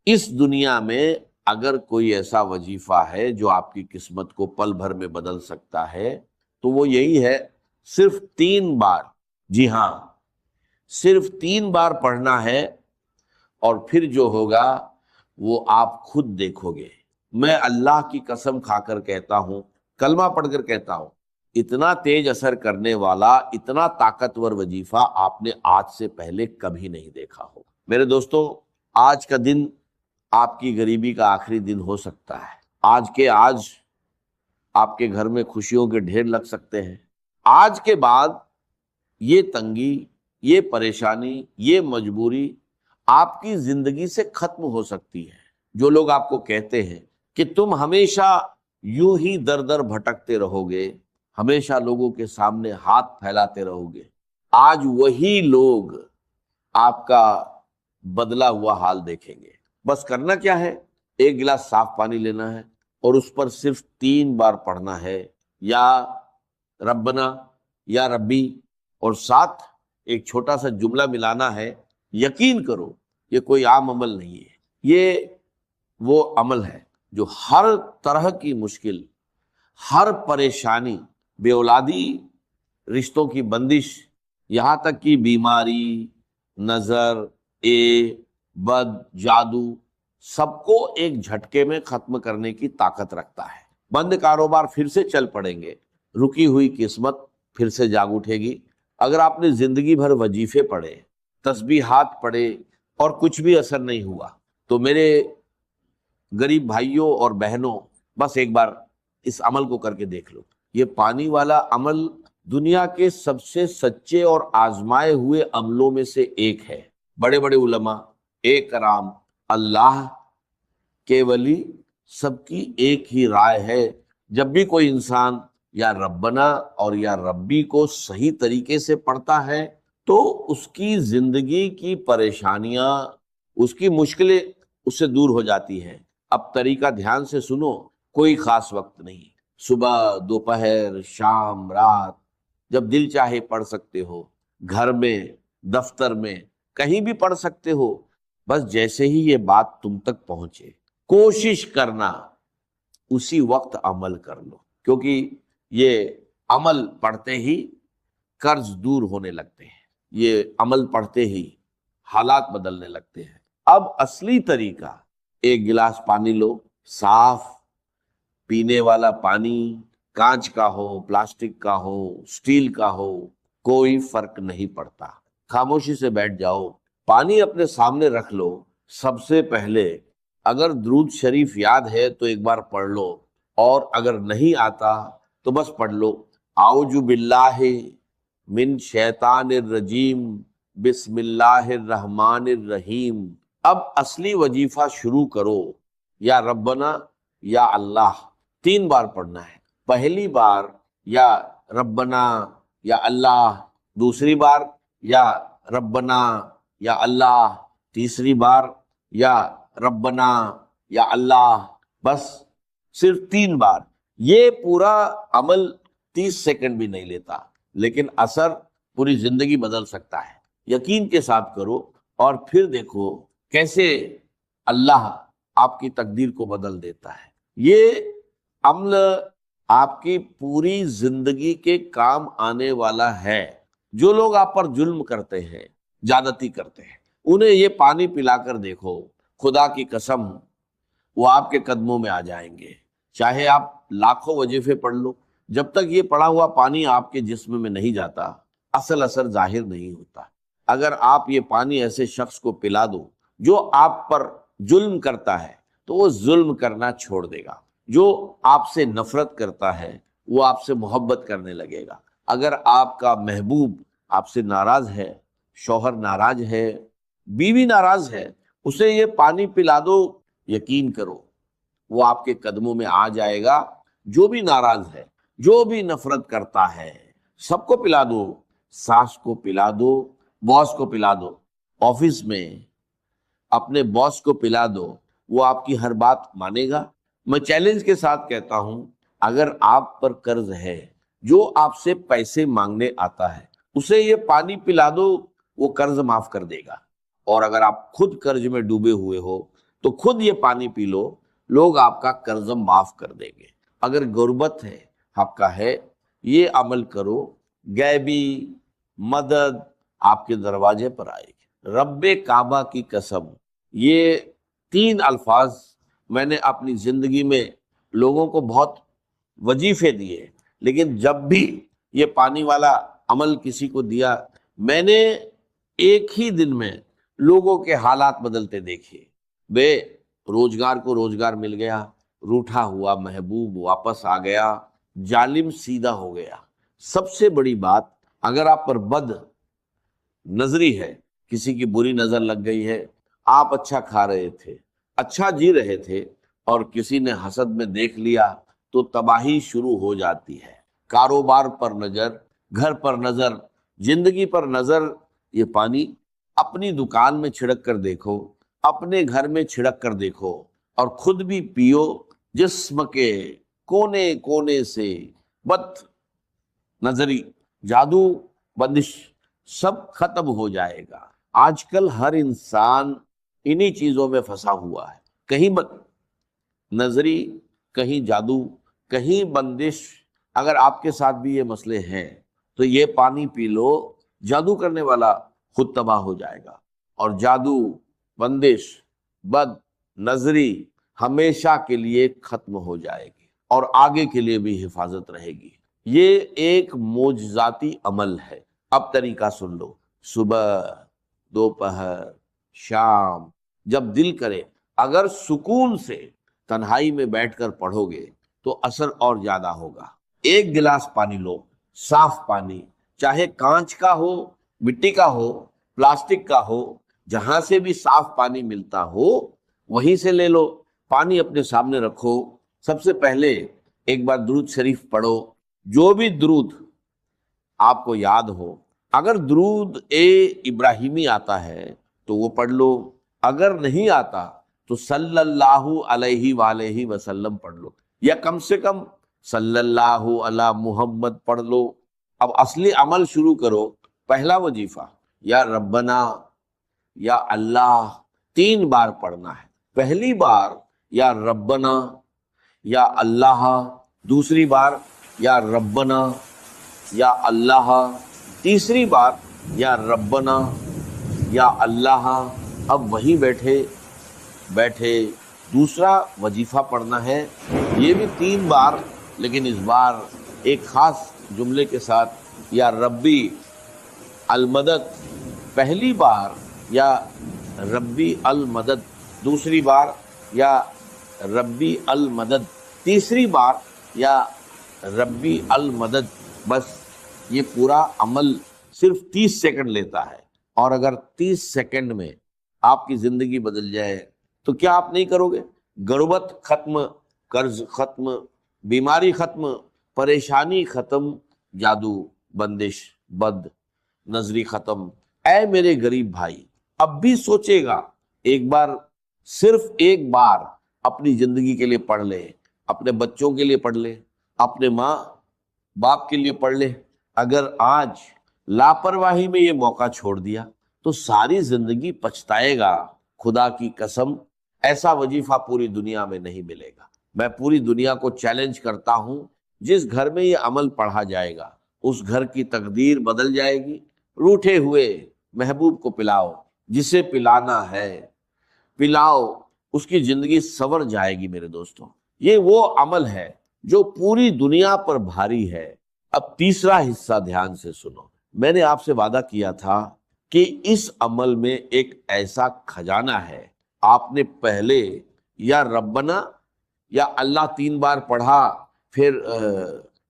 اس دنیا میں اگر کوئی ایسا وظیفہ ہے جو آپ کی قسمت کو پل بھر میں بدل سکتا ہے تو وہ یہی ہے، صرف 3 بار، جی ہاں صرف 3 بار پڑھنا ہے، اور پھر جو ہوگا وہ آپ خود دیکھو گے۔ میں اللہ کی قسم کھا کر کہتا ہوں، کلمہ پڑھ کر کہتا ہوں، اتنا تیز اثر کرنے والا، اتنا طاقتور وظیفہ آپ نے آج سے پہلے کبھی نہیں دیکھا ہوگا۔ میرے دوستو، آج کا دن آپ کی غریبی کا آخری دن ہو سکتا ہے، آج کے آج آپ کے گھر میں خوشیوں کے ڈھیر لگ سکتے ہیں، آج کے بعد یہ تنگی، یہ پریشانی، یہ مجبوری آپ کی زندگی سے ختم ہو سکتی ہے۔ جو لوگ آپ کو کہتے ہیں کہ تم ہمیشہ یوں ہی در در بھٹکتے رہو گے، ہمیشہ لوگوں کے سامنے ہاتھ پھیلاتے رہو گے، آج وہی لوگ آپ کا بدلا ہوا حال دیکھیں گے۔ بس کرنا کیا ہے، ایک گلاس صاف پانی لینا ہے اور اس پر صرف 3 بار پڑھنا ہے، یا ربنا، یا ربی، اور ساتھ ایک چھوٹا سا جملہ ملانا ہے۔ یقین کرو یہ کوئی عام عمل نہیں ہے، یہ وہ عمل ہے جو ہر طرح کی مشکل، ہر پریشانی، بے اولادی، رشتوں کی بندش، یہاں تک کہ بیماری، نظر، بد، جادو، سب کو ایک جھٹکے میں ختم کرنے کی طاقت رکھتا ہے۔ بند کاروبار پھر سے چل پڑیں گے، رکی ہوئی قسمت پھر سے جاگ اٹھے گی۔ اگر آپ نے زندگی بھر وظیفے پڑھے، تسبیحات پڑھے اور کچھ بھی اثر نہیں ہوا، تو میرے غریب بھائیوں اور بہنوں، بس ایک بار اس عمل کو کر کے دیکھ لو۔ یہ پانی والا عمل دنیا کے سب سے سچے اور آزمائے ہوئے عملوں میں سے ایک ہے۔ بڑے بڑے علماء، ایک کرام، اللہ کے ولی، سب کی ایک ہی رائے ہے، جب بھی کوئی انسان یا ربنا اور یا ربی کو صحیح طریقے سے پڑھتا ہے تو اس کی زندگی کی پریشانیاں، اس کی مشکلیں اس سے دور ہو جاتی ہیں۔ اب طریقہ دھیان سے سنو، کوئی خاص وقت نہیں، صبح، دوپہر، شام، رات، جب دل چاہے پڑھ سکتے ہو، گھر میں، دفتر میں، کہیں بھی پڑھ سکتے ہو، بس جیسے ہی یہ بات تم تک پہنچے کوشش کرنا اسی وقت عمل کر لو، کیونکہ یہ عمل پڑھتے ہی قرض دور ہونے لگتے ہیں، یہ عمل پڑھتے ہی حالات بدلنے لگتے ہیں۔ اب اصلی طریقہ، ایک گلاس پانی لو، صاف پینے والا پانی، کانچ کا ہو، پلاسٹک کا ہو، سٹیل کا ہو، کوئی فرق نہیں پڑتا۔ خاموشی سے بیٹھ جاؤ، پانی اپنے سامنے رکھ لو۔ سب سے پہلے اگر درود شریف یاد ہے تو ایک بار پڑھ لو، اور اگر نہیں آتا تو بس پڑھ لو، اعوذ باللہ من شیطان الرجیم، بسم اللہ الرحمن الرحیم۔ اب اصلی وظیفہ شروع کرو، یا ربنا، یا اللہ، 3 بار پڑھنا ہے۔ پہلی بار یا ربنا یا اللہ، دوسری بار یا ربنا یا اللہ، تیسری بار یا ربنا یا اللہ، بس صرف 3 بار۔ یہ پورا عمل 30 سیکنڈ بھی نہیں لیتا، لیکن اثر پوری زندگی بدل سکتا ہے۔ یقین کے ساتھ کرو اور پھر دیکھو کیسے اللہ آپ کی تقدیر کو بدل دیتا ہے۔ یہ عمل آپ کی پوری زندگی کے کام آنے والا ہے۔ جو لوگ آپ پر ظلم کرتے ہیں، زیادتی کرتے ہیں، انہیں یہ پانی پلا کر دیکھو، خدا کی قسم وہ آپ کے قدموں میں آ جائیں گے۔ چاہے آپ لاکھوں وظیفے پڑھ لو، جب تک یہ پڑا ہوا پانی آپ کے جسم میں نہیں جاتا، اصل اثر ظاہر نہیں ہوتا۔ اگر آپ یہ پانی ایسے شخص کو پلا دو جو آپ پر ظلم کرتا ہے تو وہ ظلم کرنا چھوڑ دے گا۔ جو آپ سے نفرت کرتا ہے وہ آپ سے محبت کرنے لگے گا۔ اگر آپ کا محبوب آپ سے ناراض ہے، شوہر ناراض ہے، بیوی ناراض ہے، اسے یہ پانی پلا دو، یقین کرو وہ آپ کے قدموں میں آ جائے گا۔ جو بھی ناراض ہے، جو بھی نفرت کرتا ہے، سب کو پلا دو، ساس کو پلا دو، باس کو پلا دو، آفس میں اپنے باس کو پلا دو، وہ آپ کی ہر بات مانے گا۔ میں چیلنج کے ساتھ کہتا ہوں، اگر آپ پر قرض ہے، جو آپ سے پیسے مانگنے آتا ہے، اسے یہ پانی پلا دو، وہ قرض معاف کر دے گا۔ اور اگر آپ خود قرض میں ڈوبے ہوئے ہو تو خود یہ پانی پی لو، لوگ آپ کا قرض معاف کر دیں گے۔ اگر غربت ہے، آپ کا ہے، یہ عمل کرو، غیبی مدد آپ کے دروازے پر آئے گی۔ رب کعبہ کی قسم، یہ 3 الفاظ میں نے اپنی زندگی میں لوگوں کو بہت وظیفے دیے، لیکن جب بھی یہ پانی والا عمل کسی کو دیا، میں نے ایک ہی دن میں لوگوں کے حالات بدلتے دیکھے۔ بے روزگار کو روزگار مل گیا، روٹھا ہوا محبوب واپس آ گیا، ظالم سیدھا ہو گیا۔ سب سے بڑی بات، اگر آپ پر بد نظری ہے، کسی کی بری نظر لگ گئی ہے، آپ اچھا کھا رہے تھے، اچھا جی رہے تھے، اور کسی نے حسد میں دیکھ لیا تو تباہی شروع ہو جاتی ہے۔ کاروبار پر نظر، گھر پر نظر، زندگی پر نظر، یہ پانی اپنی دکان میں چھڑک کر دیکھو، اپنے گھر میں چھڑک کر دیکھو، اور خود بھی پیو، جسم کے کونے کونے سے بد نظری، جادو، بندش سب ختم ہو جائے گا۔ آج کل ہر انسان انہی چیزوں میں پھنسا ہوا ہے، کہیں بد نظری، کہیں جادو، کہیں بندش۔ اگر آپ کے ساتھ بھی یہ مسئلے ہیں تو یہ پانی پی لو، جادو کرنے والا خود تباہ ہو جائے گا، اور جادو، بندش، بد نظری ہمیشہ کے لیے ختم ہو جائے گی، اور آگے کے لیے بھی حفاظت رہے گی۔ یہ ایک معجزاتی عمل ہے۔ اب طریقہ سن لو، صبح، دوپہر، شام، جب دل کرے، اگر سکون سے تنہائی میں بیٹھ کر پڑھو گے تو اثر اور زیادہ ہوگا۔ ایک گلاس پانی لو، صاف پانی، چاہے کانچ کا ہو، مٹی کا ہو، پلاسٹک کا ہو، جہاں سے بھی صاف پانی ملتا ہو وہیں سے لے لو۔ پانی اپنے سامنے رکھو، سب سے پہلے ایک بار درود شریف پڑھو، جو بھی درود آپ کو یاد ہو۔ اگر درود ابراہیمی آتا ہے تو وہ پڑھ لو، اگر نہیں آتا تو صلی اللہ علیہ وآلہ وسلم پڑھ لو، یا کم سے کم صلی اللہ علی محمد پڑھ لو۔ اب اصلی عمل شروع کرو۔ پہلا وظیفہ یا ربنا، یا اللہ 3 بار پڑھنا ہے۔ پہلی بار یا ربنا یا اللہ، دوسری بار یا ربنا یا اللہ، تیسری بار یا ربنا یا اللہ۔ اب وہیں بیٹھے دوسرا وظیفہ پڑھنا ہے، یہ بھی 3 بار، لیکن اس بار ایک خاص جملے کے ساتھ، یا ربی المدد۔ پہلی بار یا ربی المدد، دوسری بار یا ربی المدد، تیسری بار یا ربی المدد۔ بس یہ پورا عمل صرف 30 سیکنڈ لیتا ہے، اور اگر 30 سیکنڈ میں آپ کی زندگی بدل جائے تو کیا آپ نہیں کرو گے؟ غربت ختم، قرض ختم، بیماری ختم، پریشانی ختم، جادو، بندش، بد نظری ختم۔ اے میرے غریب بھائی، اب بھی سوچے گا، ایک بار، صرف ایک بار اپنی زندگی کے لیے پڑھ لے، اپنے بچوں کے لیے پڑھ لے، اپنے ماں باپ کے لیے پڑھ لے۔ اگر آج لاپرواہی میں یہ موقع چھوڑ دیا تو ساری زندگی پچھتائے گا۔ خدا کی قسم، ایسا وظیفہ پوری دنیا میں نہیں ملے گا۔ میں پوری دنیا کو چیلنج کرتا ہوں، جس گھر میں یہ عمل پڑھا جائے گا اس گھر کی تقدیر بدل جائے گی۔ روٹھے ہوئے محبوب کو پلاؤ، جسے پلانا ہے پلاؤ، اس کی زندگی سنور جائے گی۔ میرے دوستوں، یہ وہ عمل ہے جو پوری دنیا پر بھاری ہے۔ اب تیسرا حصہ دھیان سے سنو۔ میں نے آپ سے وعدہ کیا تھا کہ اس عمل میں ایک ایسا خزانہ ہے۔ آپ نے پہلے یا ربنا یا اللہ 3 بار پڑھا، پھر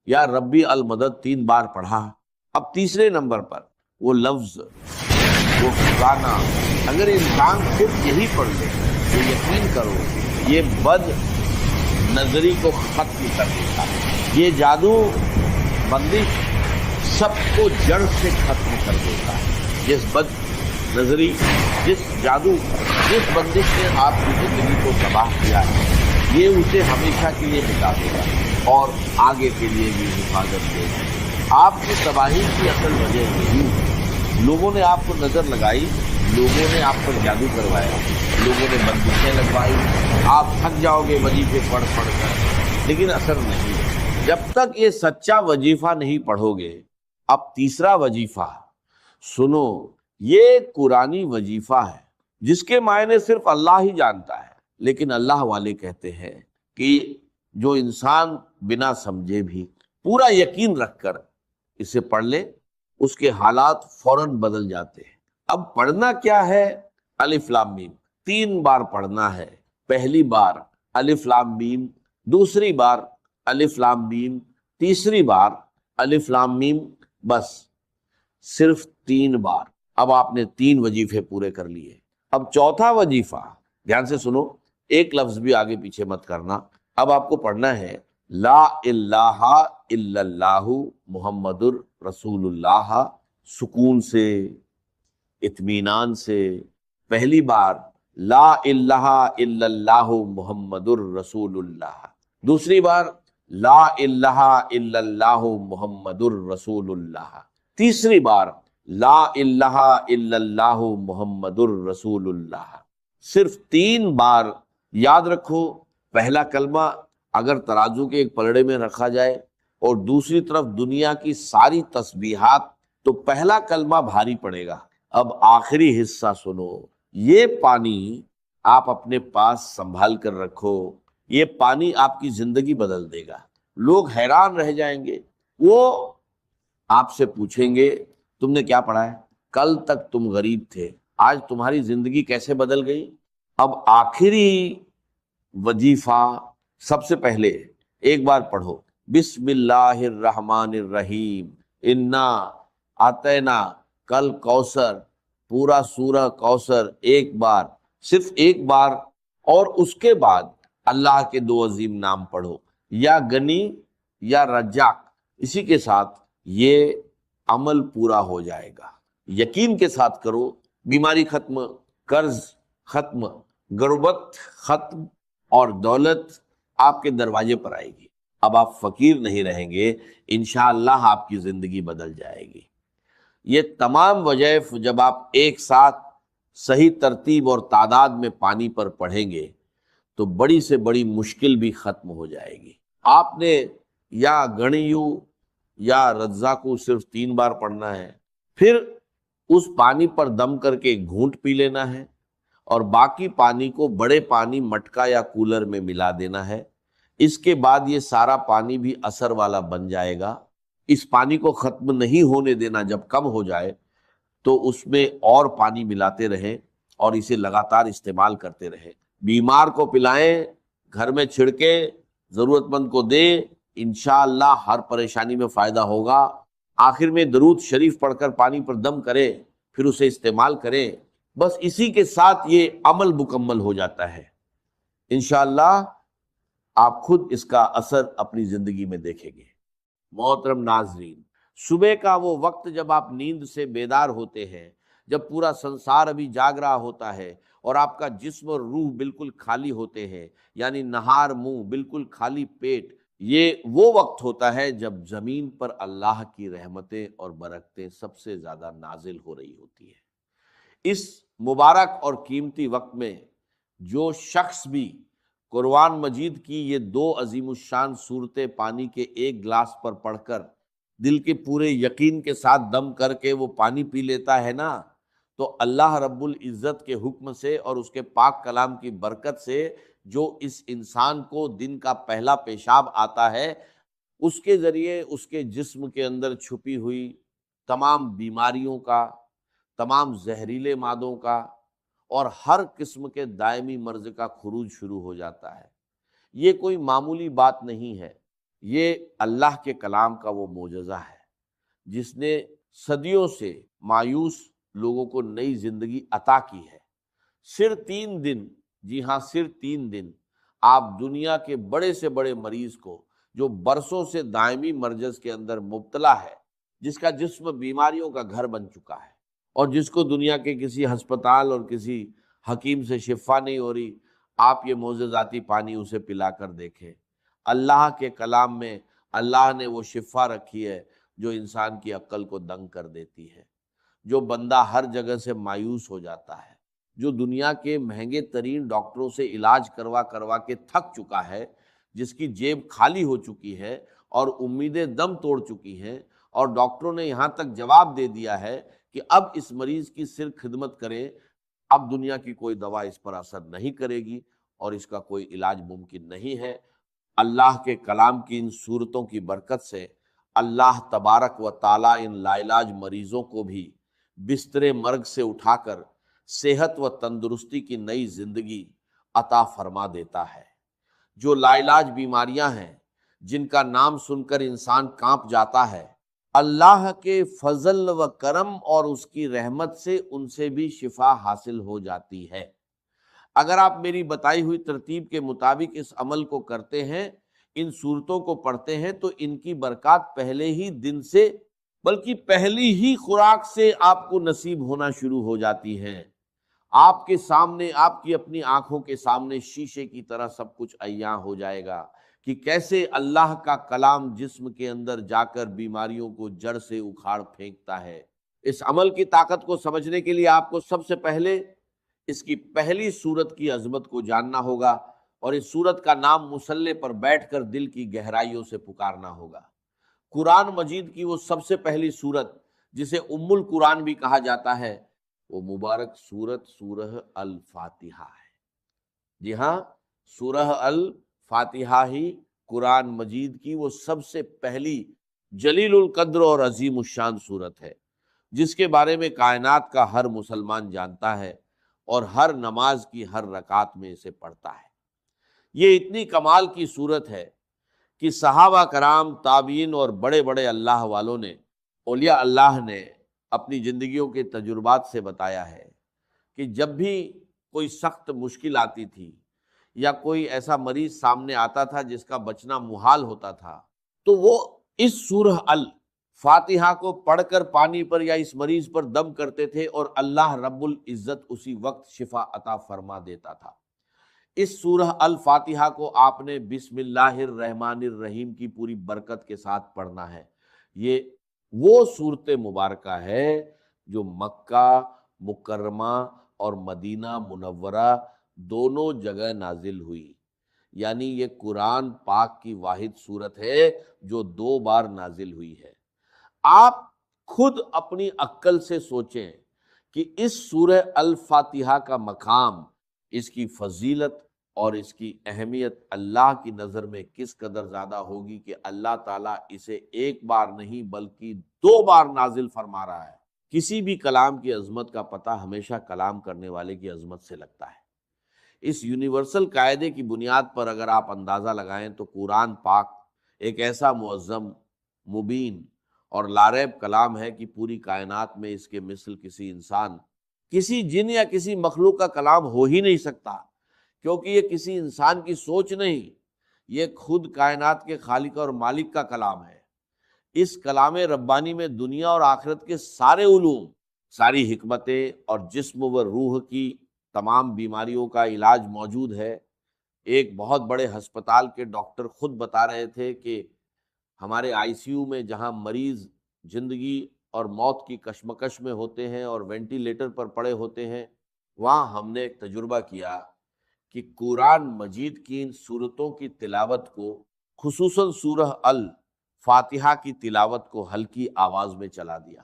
یا ربی المدد 3 بار پڑھا، اب تیسرے نمبر پر وہ لفظ، وہ خزانہ، اگر انسان صرف یہی پڑھ لے تو یقین کرو یہ بد نظری کو ختم کر دیتا ہے، یہ جادو، بندش سب کو جڑ سے ختم کر دیتا ہے۔ جس بد نظری، جس جادو، جس بندش نے آپ کی زندگی کو تباہ کیا ہے، یہ اسے ہمیشہ کے لیے مٹا دے گا اور آگے کے لیے بھی حفاظت دے گا۔ آپ کی تباہی کی اصل وجہ یہی ہے، لوگوں نے آپ کو نظر لگائی، لوگوں نے آپ پر جادو کروایا، لوگوں نے بندوقیں لگوائی، آپ تھک جاؤ گے وظیفے پڑھ پڑھ کر، لیکن اثر نہیں ہے جب تک یہ سچا وظیفہ نہیں پڑھو گے۔ اب تیسرا وظیفہ سنو، یہ قرآنی وظیفہ ہے جس کے معنی صرف اللہ ہی جانتا ہے، لیکن اللہ والے کہتے ہیں کہ جو انسان بنا سمجھے بھی پورا یقین رکھ کر اسے پڑھ لے، اس کے حالات فوراً بدل جاتے ہیں۔ اب پڑھنا کیا ہے؟ الف لام میم 3 بار پڑھنا ہے۔ پہلی بار الف لام میم، دوسری بار الف لام میم، تیسری بار الف لام میم، بس صرف 3 بار۔ اب آپ نے 3 وظیفے پورے کر لیے۔ اب چوتھا وظیفہ دھیان سے سنو، ایک لفظ بھی آگے پیچھے مت کرنا۔ اب آپ کو پڑھنا ہے لا الہ الا اللہ محمد الرسول اللہ، سکون سے، اطمینان سے۔ پہلی بار لا الہ الا اللہ محمد الرسول اللہ، دوسری بار لا الہ الا اللہ محمد الرسول اللہ، تیسری بار لا الہ الا اللہ محمد الرسول اللہ۔ صرف 3 بار یاد رکھو۔ پہلا کلمہ اگر ترازو کے ایک پلڑے میں رکھا جائے اور دوسری طرف دنیا کی ساری تسبیحات، تو پہلا کلمہ بھاری پڑے گا۔ اب آخری حصہ سنو، یہ پانی آپ اپنے پاس سنبھال کر رکھو، یہ پانی آپ کی زندگی بدل دے گا۔ لوگ حیران رہ جائیں گے، وہ آپ سے پوچھیں گے تم نے کیا پڑھا ہے؟ کل تک تم غریب تھے، آج تمہاری زندگی کیسے بدل گئی؟ اب آخری وظیفہ سب سے پہلے ایک بار پڑھو بسم اللہ الرحمن الرحیم انا اعطینا کل کوثر، پورا سورہ کوثر ایک بار، صرف ایک بار، اور اس کے بعد اللہ کے 2 عظیم نام پڑھو، یا غنی یا رزاق۔ اسی کے ساتھ یہ عمل پورا ہو جائے گا۔ یقین کے ساتھ کرو، بیماری ختم، قرض ختم، غربت ختم، اور دولت آپ کے دروازے پر آئے گی۔ اب آپ فقیر نہیں رہیں گے، انشاءاللہ آپ کی زندگی بدل جائے گی۔ یہ تمام وظائف جب آپ ایک ساتھ صحیح ترتیب اور تعداد میں پانی پر پڑھیں گے تو بڑی سے بڑی مشکل بھی ختم ہو جائے گی۔ آپ نے یا گنیو یا رزاقو صرف 3 بار پڑھنا ہے، پھر اس پانی پر دم کر کے ایک گھونٹ پی لینا ہے، اور باقی پانی کو بڑے پانی مٹکا یا کولر میں ملا دینا ہے۔ اس کے بعد یہ سارا پانی بھی اثر والا بن جائے گا۔ اس پانی کو ختم نہیں ہونے دینا، جب کم ہو جائے تو اس میں اور پانی ملاتے رہیں اور اسے لگاتار استعمال کرتے رہیں۔ بیمار کو پلائیں، گھر میں چھڑکیں، ضرورت مند کو دیں، انشاءاللہ ہر پریشانی میں فائدہ ہوگا۔ آخر میں درود شریف پڑھ کر پانی پر دم کریں، پھر اسے استعمال کریں، بس اسی کے ساتھ یہ عمل مکمل ہو جاتا ہے۔ انشاءاللہ آپ خود اس کا اثر اپنی زندگی میں دیکھیں گے۔ محترم ناظرین، صبح کا وہ وقت جب آپ نیند سے بیدار ہوتے ہیں، جب پورا سنسار ابھی جاگ رہا ہوتا ہے اور آپ کا جسم اور روح بالکل خالی ہوتے ہیں، یعنی نہار منہ بالکل خالی پیٹ، یہ وہ وقت ہوتا ہے جب زمین پر اللہ کی رحمتیں اور برکتیں سب سے زیادہ نازل ہو رہی ہوتی ہیں۔ اس مبارک اور قیمتی وقت میں جو شخص بھی قرآن مجید کی یہ 2 عظیم الشان صورتیں پانی کے ایک گلاس پر پڑھ کر دل کے پورے یقین کے ساتھ دم کر کے وہ پانی پی لیتا ہے نا، تو اللہ رب العزت کے حکم سے اور اس کے پاک کلام کی برکت سے جو اس انسان کو دن کا پہلا پیشاب آتا ہے، اس کے ذریعے اس کے جسم کے اندر چھپی ہوئی تمام بیماریوں کا، تمام زہریلے مادوں کا اور ہر قسم کے دائمی مرض کا خروج شروع ہو جاتا ہے۔ یہ کوئی معمولی بات نہیں ہے، یہ اللہ کے کلام کا وہ معجزہ ہے جس نے صدیوں سے مایوس لوگوں کو نئی زندگی عطا کی ہے۔ صرف 3 دن، جی ہاں صرف 3 دن، آپ دنیا کے بڑے سے بڑے مریض کو جو برسوں سے دائمی مرض کے اندر مبتلا ہے، جس کا جسم بیماریوں کا گھر بن چکا ہے اور جس کو دنیا کے کسی ہسپتال اور کسی حکیم سے شفا نہیں ہو رہی، آپ یہ معجزاتی پانی اسے پلا کر دیکھیں۔ اللہ کے کلام میں اللہ نے وہ شفا رکھی ہے جو انسان کی عقل کو دنگ کر دیتی ہے۔ جو بندہ ہر جگہ سے مایوس ہو جاتا ہے، جو دنیا کے مہنگے ترین ڈاکٹروں سے علاج کروا کروا کے تھک چکا ہے، جس کی جیب خالی ہو چکی ہے اور امیدیں دم توڑ چکی ہیں، اور ڈاکٹروں نے یہاں تک جواب دے دیا ہے کہ اب اس مریض کی صرف خدمت کریں، اب دنیا کی کوئی دوا اس پر اثر نہیں کرے گی اور اس کا کوئی علاج ممکن نہیں ہے۔ اللہ کے کلام کی ان صورتوں کی برکت سے اللہ تبارک و تعالیٰ ان لا علاج مریضوں کو بھی بستر مرگ سے اٹھا کر صحت و تندرستی کی نئی زندگی عطا فرما دیتا ہے۔ جو لا علاج بیماریاں ہیں، جن کا نام سن کر انسان کانپ جاتا ہے، اللہ کے فضل و کرم اور اس کی رحمت سے ان سے بھی شفا حاصل ہو جاتی ہے۔ اگر آپ میری بتائی ہوئی ترتیب کے مطابق اس عمل کو کرتے ہیں، ان صورتوں کو پڑھتے ہیں، تو ان کی برکات پہلے ہی دن سے بلکہ پہلی ہی خوراک سے آپ کو نصیب ہونا شروع ہو جاتی ہیں۔ آپ کے سامنے، آپ کی اپنی آنکھوں کے سامنے شیشے کی طرح سب کچھ عیاں ہو جائے گا کہ کیسے اللہ کا کلام جسم کے اندر جا کر بیماریوں کو جڑ سے اکھاڑ پھینکتا ہے۔ اس عمل کی طاقت کو سمجھنے کے لیے آپ کو سب سے پہلے اس کی پہلی صورت کی عظمت کو جاننا ہوگا، اور اس صورت کا نام مصلے پر بیٹھ کر دل کی گہرائیوں سے پکارنا ہوگا۔ قرآن مجید کی وہ سب سے پہلی صورت جسے ام القرآن بھی کہا جاتا ہے، وہ مبارک صورت سورہ الفاتحہ ہے۔ جی ہاں، سورہ الفاتحہ ہی قرآن مجید کی وہ سب سے پہلی جلیل القدر اور عظیم الشان صورت ہے، جس کے بارے میں کائنات کا ہر مسلمان جانتا ہے اور ہر نماز کی ہر رکعت میں اسے پڑھتا ہے۔ یہ اتنی کمال کی صورت ہے کہ صحابہ کرام، تابعین اور بڑے بڑے اللہ والوں نے، اولیاء اللہ نے اپنی زندگیوں کے تجربات سے بتایا ہے کہ جب بھی کوئی سخت مشکل آتی تھی یا کوئی ایسا مریض سامنے آتا تھا جس کا بچنا محال ہوتا تھا، تو وہ اس سورہ الفاتحہ کو پڑھ کر پانی پر یا اس مریض پر دم کرتے تھے اور اللہ رب العزت اسی وقت شفا عطا فرما دیتا تھا۔ اس سورہ الفاتحہ کو آپ نے بسم اللہ الرحمن الرحیم کی پوری برکت کے ساتھ پڑھنا ہے۔ یہ وہ صورت مبارکہ ہے جو مکہ مکرمہ اور مدینہ منورہ دونوں جگہ نازل ہوئی، یعنی یہ قرآن پاک کی واحد صورت ہے جو 2 بار نازل ہوئی ہے۔ آپ خود اپنی عقل سے سوچیں کہ اس سورہ الفاتحہ کا مقام، اس کی فضیلت اور اس کی اہمیت اللہ کی نظر میں کس قدر زیادہ ہوگی کہ اللہ تعالیٰ اسے 1 بار نہیں بلکہ 2 بار نازل فرما رہا ہے۔ کسی بھی کلام کی عظمت کا پتہ ہمیشہ کلام کرنے والے کی عظمت سے لگتا ہے۔ اس یونیورسل قاعدے کی بنیاد پر اگر آپ اندازہ لگائیں تو قرآن پاک ایک ایسا معظم، مبین اور لاریب کلام ہے کہ پوری کائنات میں اس کے مثل کسی انسان، کسی جن یا کسی مخلوق کا کلام ہو ہی نہیں سکتا، کیونکہ یہ کسی انسان کی سوچ نہیں، یہ خود کائنات کے خالق اور مالک کا کلام ہے۔ اس کلام ربانی میں دنیا اور آخرت کے سارے علوم، ساری حکمتیں اور جسم و روح کی تمام بیماریوں کا علاج موجود ہے۔ ایک بہت بڑے ہسپتال کے ڈاکٹر خود بتا رہے تھے کہ ہمارے آئی سی یو میں جہاں مریض زندگی اور موت کی کشمکش میں ہوتے ہیں اور وینٹیلیٹر پر پڑے ہوتے ہیں، وہاں ہم نے ایک تجربہ کیا کہ قرآن مجید کی ان صورتوں کی تلاوت کو، خصوصاً سورہ الفاتحہ کی تلاوت کو ہلکی آواز میں چلا دیا۔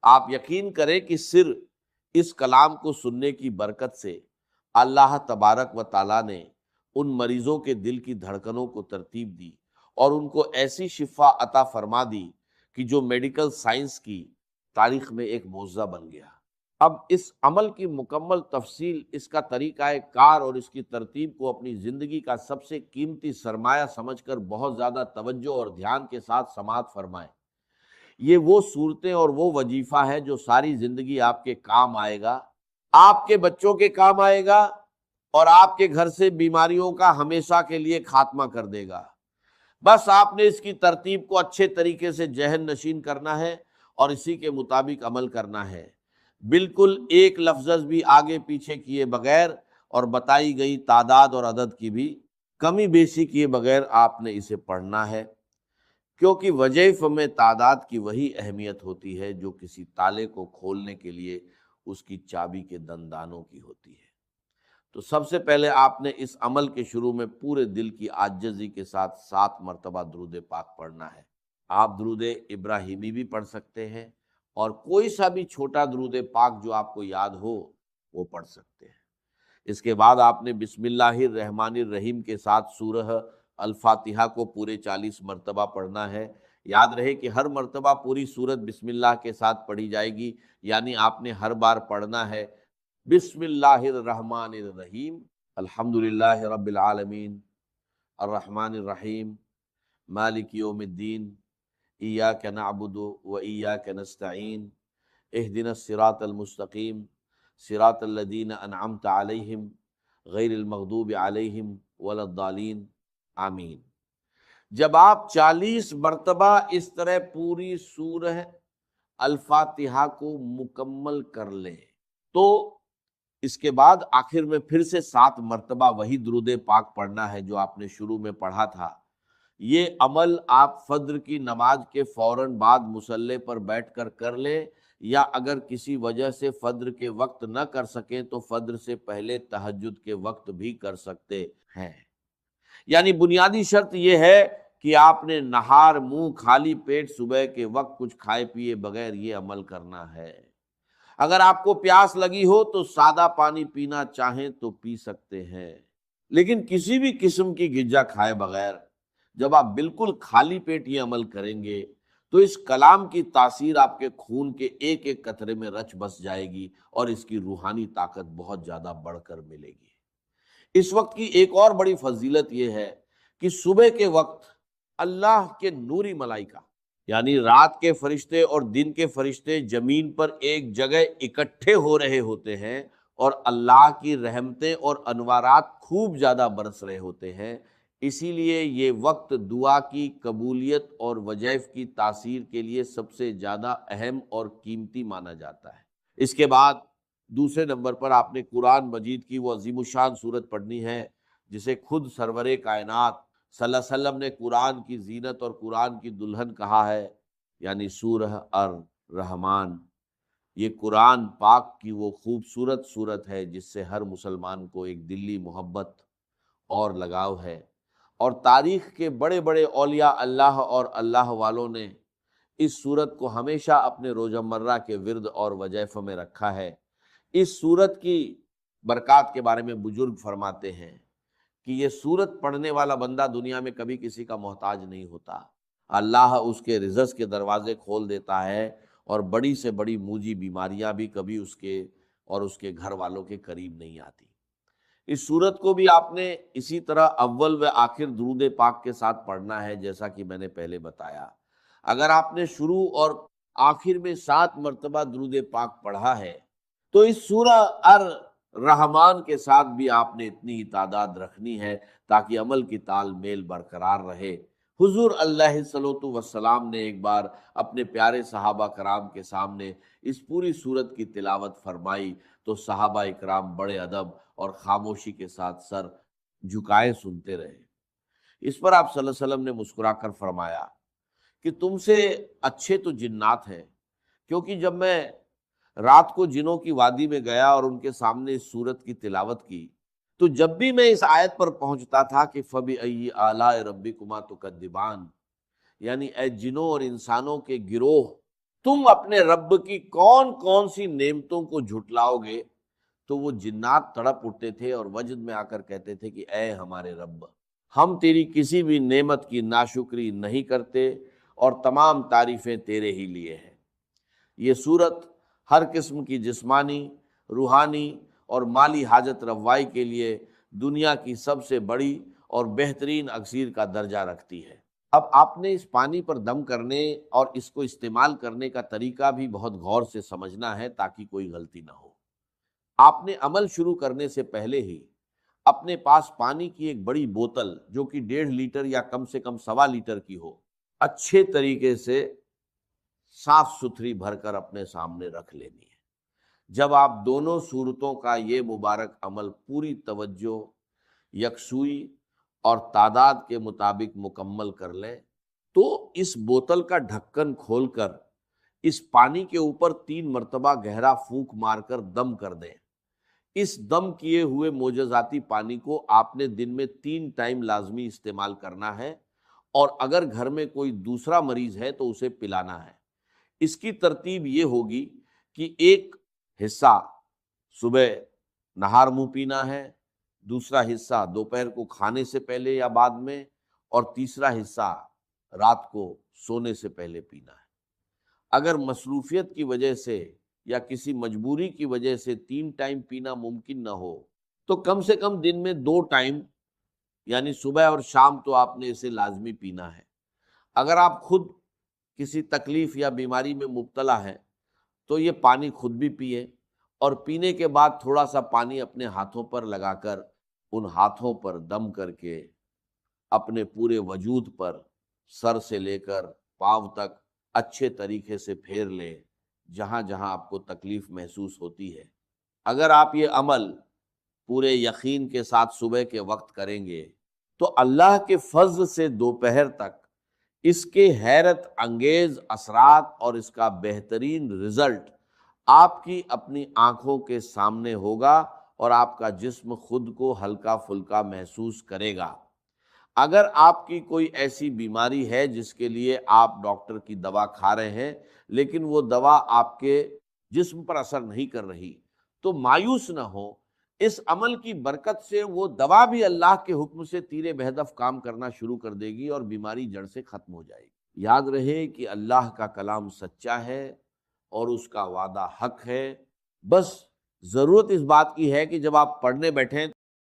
آپ یقین کریں کہ صرف اس کلام کو سننے کی برکت سے اللہ تبارک و تعالیٰ نے ان مریضوں کے دل کی دھڑکنوں کو ترتیب دی اور ان کو ایسی شفا عطا فرما دی کہ جو میڈیکل سائنس کی تاریخ میں ایک معجزہ بن گیا۔ اب اس عمل کی مکمل تفصیل، اس کا طریقہ کار اور اس کی ترتیب کو اپنی زندگی کا سب سے قیمتی سرمایہ سمجھ کر بہت زیادہ توجہ اور دھیان کے ساتھ سماعت فرمائیں۔ یہ وہ صورتیں اور وہ وظیفہ ہے جو ساری زندگی آپ کے کام آئے گا، آپ کے بچوں کے کام آئے گا اور آپ کے گھر سے بیماریوں کا ہمیشہ کے لیے خاتمہ کر دے گا۔ بس آپ نے اس کی ترتیب کو اچھے طریقے سے ذہن نشین کرنا ہے اور اسی کے مطابق عمل کرنا ہے، بالکل ایک لفظ بھی آگے پیچھے کیے بغیر اور بتائی گئی تعداد اور عدد کی بھی کمی بیشی کیے بغیر آپ نے اسے پڑھنا ہے۔ کیونکہ وظائف میں تعداد کی وہی اہمیت ہوتی ہے جو کسی تالے کو کھولنے کے لیے اس کی چابی کے دندانوں کی ہوتی ہے۔ تو سب سے پہلے آپ نے اس عمل کے شروع میں پورے دل کی عاجزی کے ساتھ 7 مرتبہ درود پاک پڑھنا ہے۔ آپ درود ابراہیمی بھی پڑھ سکتے ہیں، اور کوئی سا بھی چھوٹا درود پاک جو آپ کو یاد ہو وہ پڑھ سکتے ہیں۔ اس کے بعد آپ نے بسم اللہ الرحمن الرحیم کے ساتھ سورہ الفاتحہ کو پورے 40 مرتبہ پڑھنا ہے۔ یاد رہے کہ ہر مرتبہ پوری سورت بسم اللہ کے ساتھ پڑھی جائے گی، یعنی آپ نے ہر بار پڑھنا ہے بسم اللہ الرحمن الرحیم، الحمدللہ رب العالمین، الرحمن الرحیم، مالک یوم الدین، ایاک نعبد و ایاک نستعین، اہدنا الصراط المستقیم، صراط الذین انعمت علیہم غیر المغضوب علیہم ولا الضالین، آمین۔ جب آپ 40 مرتبہ اس طرح پوری سورہ الفاتحہ کو مکمل کر لیں تو اس کے بعد آخر میں پھر سے 7 مرتبہ وہی درود پاک پڑھنا ہے جو آپ نے شروع میں پڑھا تھا۔ یہ عمل آپ فجر کی نماز کے فوراً بعد مصلی پر بیٹھ کر لیں، یا اگر کسی وجہ سے فجر کے وقت نہ کر سکیں تو فجر سے پہلے تہجد کے وقت بھی کر سکتے ہیں۔ یعنی بنیادی شرط یہ ہے کہ آپ نے نہار منہ خالی پیٹ صبح کے وقت کچھ کھائے پیے بغیر یہ عمل کرنا ہے۔ اگر آپ کو پیاس لگی ہو تو سادہ پانی پینا چاہیں تو پی سکتے ہیں، لیکن کسی بھی قسم کی غذا کھائے بغیر جب آپ بالکل خالی پیٹ یہ عمل کریں گے تو اس کلام کی تاثیر آپ کے خون کے ایک ایک قطرے میں رچ بس جائے گی، اور اس کی روحانی طاقت بہت زیادہ بڑھ کر ملے گی۔ اس وقت کی ایک اور بڑی فضیلت یہ ہے کہ صبح کے وقت اللہ کے نوری ملائکہ، یعنی رات کے فرشتے اور دن کے فرشتے زمین پر ایک جگہ اکٹھے ہو رہے ہوتے ہیں، اور اللہ کی رحمتیں اور انوارات خوب زیادہ برس رہے ہوتے ہیں۔ اسی لیے یہ وقت دعا کی قبولیت اور وظائف کی تاثیر کے لیے سب سے زیادہ اہم اور قیمتی مانا جاتا ہے۔ اس کے بعد دوسرے نمبر پر آپ نے قرآن مجید کی وہ عظیم الشان سورت پڑھنی ہے جسے خود سرور کائنات صلی اللہ علیہ وسلم نے قرآن کی زینت اور قرآن کی دلہن کہا ہے، یعنی سورہ الرحمن۔ یہ قرآن پاک کی وہ خوبصورت سورت ہے جس سے ہر مسلمان کو ایک دلی محبت اور لگاؤ ہے، اور تاریخ کے بڑے بڑے اولیاء اللہ اور اللہ والوں نے اس سورت کو ہمیشہ اپنے روزمرہ کے ورد اور وظائف میں رکھا ہے۔ اس سورت کی برکات کے بارے میں بزرگ فرماتے ہیں کہ یہ سورت پڑھنے والا بندہ دنیا میں کبھی کسی کا محتاج نہیں ہوتا، اللہ اس کے رزق کے دروازے کھول دیتا ہے، اور بڑی سے بڑی موجی بیماریاں بھی کبھی اس کے اور اس کے گھر والوں کے قریب نہیں آتی۔ اس سورت کو بھی آپ نے اسی طرح اول و آخر درود پاک کے ساتھ پڑھنا ہے، جیسا کہ میں نے پہلے بتایا۔ اگر آپ نے شروع اور آخر میں 7 مرتبہ درود پاک پڑھا ہے تو اس سورہ الرحمن کے ساتھ بھی آپ نے اتنی ہی تعداد رکھنی ہے تاکہ عمل کی تال میل برقرار رہے۔ حضور علیہ الصلوۃ والسلام نے ایک بار اپنے پیارے صحابہ کرام کے سامنے اس پوری سورت کی تلاوت فرمائی تو صحابہ اکرام بڑے ادب اور خاموشی کے ساتھ سر جھکائے سنتے رہے۔ اس پر آپ صلی اللہ علیہ وسلم نے مسکرا کر فرمایا کہ تم سے اچھے تو جنات ہیں، کیونکہ جب میں رات کو جنوں کی وادی میں گیا اور ان کے سامنے اس سورت کی تلاوت کی تو جب بھی میں اس آیت پر پہنچتا تھا کہ فَبِأَيِّ آلَاءِ رَبِّكُمَا تُكَذِّبَانِ، یعنی اے جنوں اور انسانوں کے گروہ، تم اپنے رب کی کون کون سی نعمتوں کو جھٹلاؤ گے، تو وہ جنات تڑپ اٹھتے تھے اور وجد میں آ کر کہتے تھے کہ اے ہمارے رب، ہم تیری کسی بھی نعمت کی ناشکری نہیں کرتے اور تمام تعریفیں تیرے ہی لیے ہیں۔ یہ سورت ہر قسم کی جسمانی، روحانی اور مالی حاجت روائی کے لیے دنیا کی سب سے بڑی اور بہترین اکسیر کا درجہ رکھتی ہے۔ اب آپ نے اس پانی پر دم کرنے اور اس کو استعمال کرنے کا طریقہ بھی بہت غور سے سمجھنا ہے تاکہ کوئی غلطی نہ ہو۔ آپ نے عمل شروع کرنے سے پہلے ہی اپنے پاس پانی کی ایک بڑی بوتل جو کہ 1.5 لیٹر یا کم سے کم 1.25 لیٹر کی ہو، اچھے طریقے سے صاف ستھری بھر کر اپنے سامنے رکھ لینی ہے۔ جب آپ دونوں صورتوں کا یہ مبارک عمل پوری توجہ، یکسوئی اور تعداد کے مطابق مکمل کر لیں تو اس بوتل کا ڈھکن کھول کر اس پانی کے اوپر 3 مرتبہ گہرا پھونک مار کر دم کر دیں۔ اس دم کیے ہوئے معجزاتی پانی کو آپ نے دن میں 3 ٹائم لازمی استعمال کرنا ہے، اور اگر گھر میں کوئی دوسرا مریض ہے تو اسے پلانا ہے۔ اس کی ترتیب یہ ہوگی کہ ایک حصہ صبح نہار منہ پینا ہے، دوسرا حصہ دوپہر کو کھانے سے پہلے یا بعد میں، اور تیسرا حصہ رات کو سونے سے پہلے پینا ہے۔ اگر مصروفیت کی وجہ سے یا کسی مجبوری کی وجہ سے 3 ٹائم پینا ممکن نہ ہو تو کم سے کم دن میں 2 ٹائم یعنی صبح اور شام تو آپ نے اسے لازمی پینا ہے۔ اگر آپ خود کسی تکلیف یا بیماری میں مبتلا ہیں تو یہ پانی خود بھی پیے، اور پینے کے بعد تھوڑا سا پانی اپنے ہاتھوں پر لگا کر ان ہاتھوں پر دم کر کے اپنے پورے وجود پر سر سے لے کر پاؤں تک اچھے طریقے سے پھیر لیں، جہاں جہاں آپ کو تکلیف محسوس ہوتی ہے۔ اگر آپ یہ عمل پورے یقین کے ساتھ صبح کے وقت کریں گے تو اللہ کے فضل سے دوپہر تک اس کے حیرت انگیز اثرات اور اس کا بہترین رزلٹ آپ کی اپنی آنکھوں کے سامنے ہوگا، اور آپ کا جسم خود کو ہلکا پھلکا محسوس کرے گا۔ اگر آپ کی کوئی ایسی بیماری ہے جس کے لیے آپ ڈاکٹر کی دوا کھا رہے ہیں لیکن وہ دوا آپ کے جسم پر اثر نہیں کر رہی، تو مایوس نہ ہو، اس عمل کی برکت سے وہ دوا بھی اللہ کے حکم سے تیر بہدف کام کرنا شروع کر دے گی اور بیماری جڑ سے ختم ہو جائے گی۔ یاد رہے کہ اللہ کا کلام سچا ہے اور اس کا وعدہ حق ہے، بس ضرورت اس بات کی ہے کہ جب آپ پڑھنے بیٹھیں